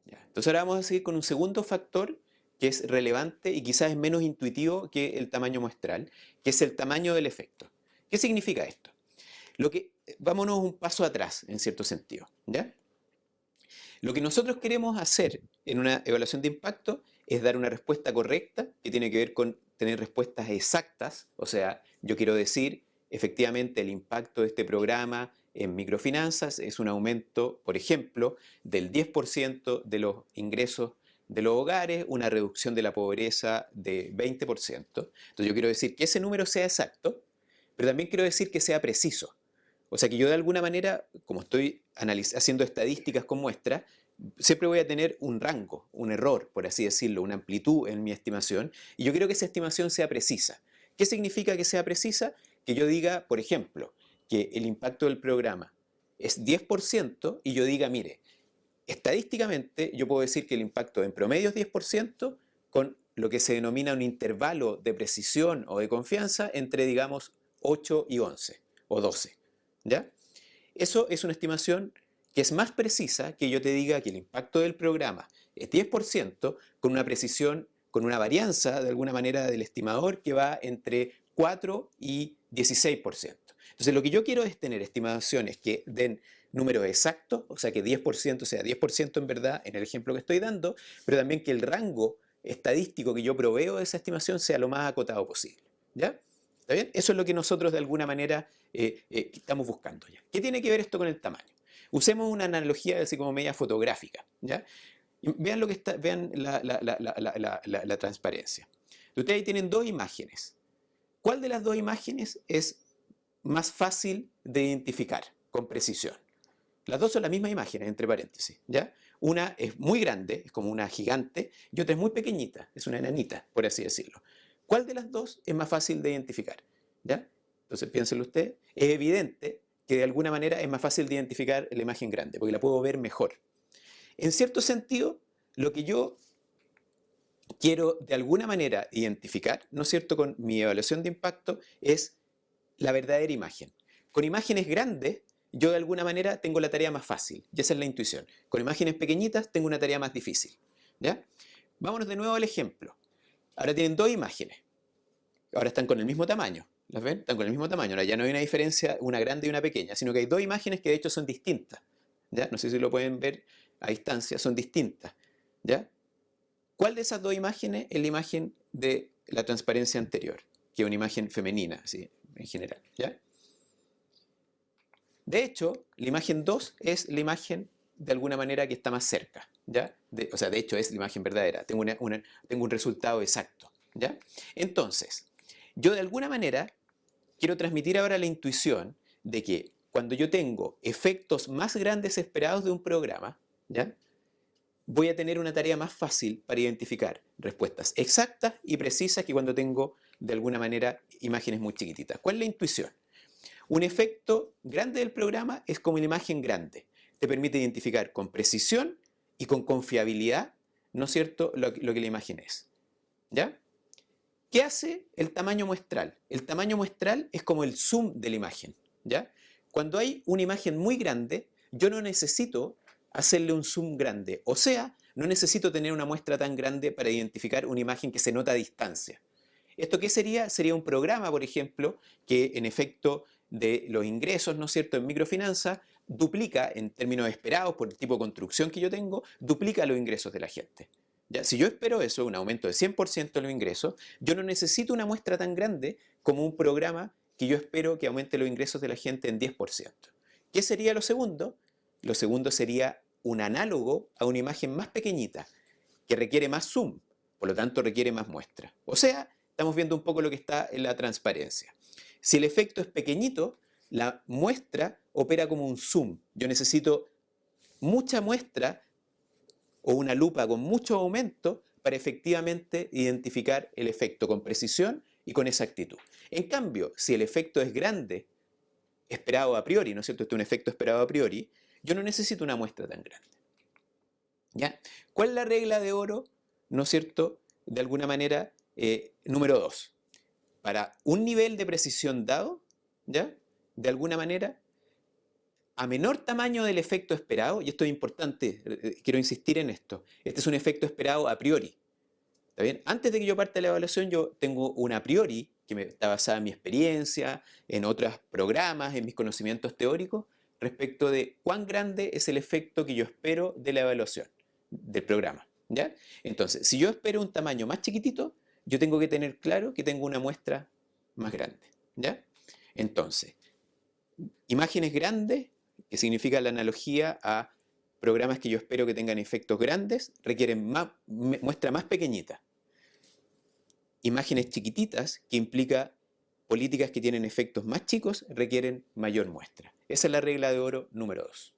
Ya. Entonces ahora vamos a seguir con un segundo factor que es relevante y quizás es menos intuitivo que el tamaño muestral, que es el tamaño del efecto. ¿Qué significa esto? Vámonos un paso atrás, en cierto sentido, ¿ya? Lo que nosotros queremos hacer en una evaluación de impacto es dar una respuesta correcta, que tiene que ver con tener respuestas exactas, o sea, yo quiero decir, efectivamente, el impacto de este programa en microfinanzas es un aumento, por ejemplo, del 10% de los ingresos de los hogares, una reducción de la pobreza de 20%. Entonces yo quiero decir que ese número sea exacto, pero también quiero decir que sea preciso. O sea que yo de alguna manera, como estoy haciendo estadísticas con muestras, siempre voy a tener un rango, un error, por así decirlo, una amplitud en mi estimación, y yo quiero que esa estimación sea precisa. ¿Qué significa que sea precisa? Que yo diga, por ejemplo, que el impacto del programa es 10% y yo diga, mire, estadísticamente yo puedo decir que el impacto en promedio es 10% con lo que se denomina un intervalo de precisión o de confianza entre, digamos, 8 y 11 o 12. ¿Ya? Eso es una estimación que es más precisa que yo te diga que el impacto del programa es 10% con una precisión, con una varianza de alguna manera del estimador que va entre 4 y 16%. Entonces lo que yo quiero es tener estimaciones que den números exactos, o sea que 10% sea 10% en verdad en el ejemplo que estoy dando, pero también que el rango estadístico que yo proveo de esa estimación sea lo más acotado posible. ¿Ya? ¿Está bien? Eso es lo que nosotros de alguna manera estamos buscando ya. ¿Qué tiene que ver esto con el tamaño? Usemos una analogía así como media fotográfica. ¿Ya? Y vean lo que está, vean la transparencia. Ustedes ahí tienen dos imágenes. ¿Cuál de las dos imágenes es más fácil de identificar con precisión? Las dos son la misma imagen, entre paréntesis, ¿ya? Una es muy grande, es como una gigante, y otra es muy pequeñita, es una enanita, por así decirlo. ¿Cuál de las dos es más fácil de identificar? ¿Ya? Entonces piénselo usted. Es evidente que de alguna manera es más fácil de identificar la imagen grande, porque la puedo ver mejor. En cierto sentido, lo que yo quiero de alguna manera identificar, ¿no es cierto?, con mi evaluación de impacto, es la verdadera imagen. Con imágenes grandes, yo de alguna manera tengo la tarea más fácil, y esa es la intuición. Con imágenes pequeñitas tengo una tarea más difícil. ¿Ya? Vámonos de nuevo al ejemplo. Ahora tienen dos imágenes. Ahora están con el mismo tamaño. ¿Las ven? Están con el mismo tamaño. Ahora ya no hay una diferencia, una grande y una pequeña, sino que hay dos imágenes que de hecho son distintas. ¿Ya? No sé si lo pueden ver a distancia, son distintas. ¿Ya? ¿Cuál de esas dos imágenes es la imagen de la transparencia anterior? Que es una imagen femenina, así, en general. ¿Ya? De hecho, la imagen 2 es la imagen de alguna manera que está más cerca, ¿ya? O sea, de hecho es la imagen verdadera, tengo un resultado exacto, ¿ya? Entonces, yo de alguna manera quiero transmitir ahora la intuición de que cuando yo tengo efectos más grandes esperados de un programa, ¿ya? Voy a tener una tarea más fácil para identificar respuestas exactas y precisas que cuando tengo de alguna manera imágenes muy chiquititas. ¿Cuál es la intuición? Un efecto grande del programa es como una imagen grande. Te permite identificar con precisión y con confiabilidad, ¿no es cierto?, lo que la imagen es. ¿Ya? ¿Qué hace el tamaño muestral? El tamaño muestral es como el zoom de la imagen. ¿Ya? Cuando hay una imagen muy grande, yo no necesito hacerle un zoom grande. O sea, no necesito tener una muestra tan grande para identificar una imagen que se nota a distancia. ¿Esto qué sería? Sería un programa, por ejemplo, que en efecto de los ingresos, ¿no es cierto?, en microfinanza, duplica, en términos esperados por el tipo de construcción que yo tengo, duplica los ingresos de la gente. ¿Ya? Si yo espero eso, un aumento de 100% de los ingresos, yo no necesito una muestra tan grande como un programa que yo espero que aumente los ingresos de la gente en 10%. ¿Qué sería lo segundo? Lo segundo sería un análogo a una imagen más pequeñita, que requiere más zoom, por lo tanto requiere más muestra. O sea, estamos viendo un poco lo que está en la transparencia. Si el efecto es pequeñito, la muestra opera como un zoom. Yo necesito mucha muestra o una lupa con mucho aumento para efectivamente identificar el efecto con precisión y con exactitud. En cambio, si el efecto es grande, esperado a priori, ¿no es cierto? Este es un efecto esperado a priori, yo no necesito una muestra tan grande. ¿Ya? ¿Cuál es la regla de oro? ¿No es cierto? De alguna manera, número 2. Para un nivel de precisión dado, ¿ya? De alguna manera, a menor tamaño del efecto esperado, y esto es importante, quiero insistir en esto, este es un efecto esperado a priori. ¿Está bien? Antes de que yo parte la evaluación, yo tengo una a priori que está basada en mi experiencia, en otros programas, en mis conocimientos teóricos, respecto de cuán grande es el efecto que yo espero de la evaluación, del programa. ¿Ya? Entonces, si yo espero un tamaño más chiquitito, yo tengo que tener claro que tengo una muestra más grande. ¿Ya? Entonces, imágenes grandes, que significa la analogía a programas que yo espero que tengan efectos grandes, requieren muestra más pequeñita. Imágenes chiquititas, que implica políticas que tienen efectos más chicos, requieren mayor muestra. Esa es la regla de oro número 2.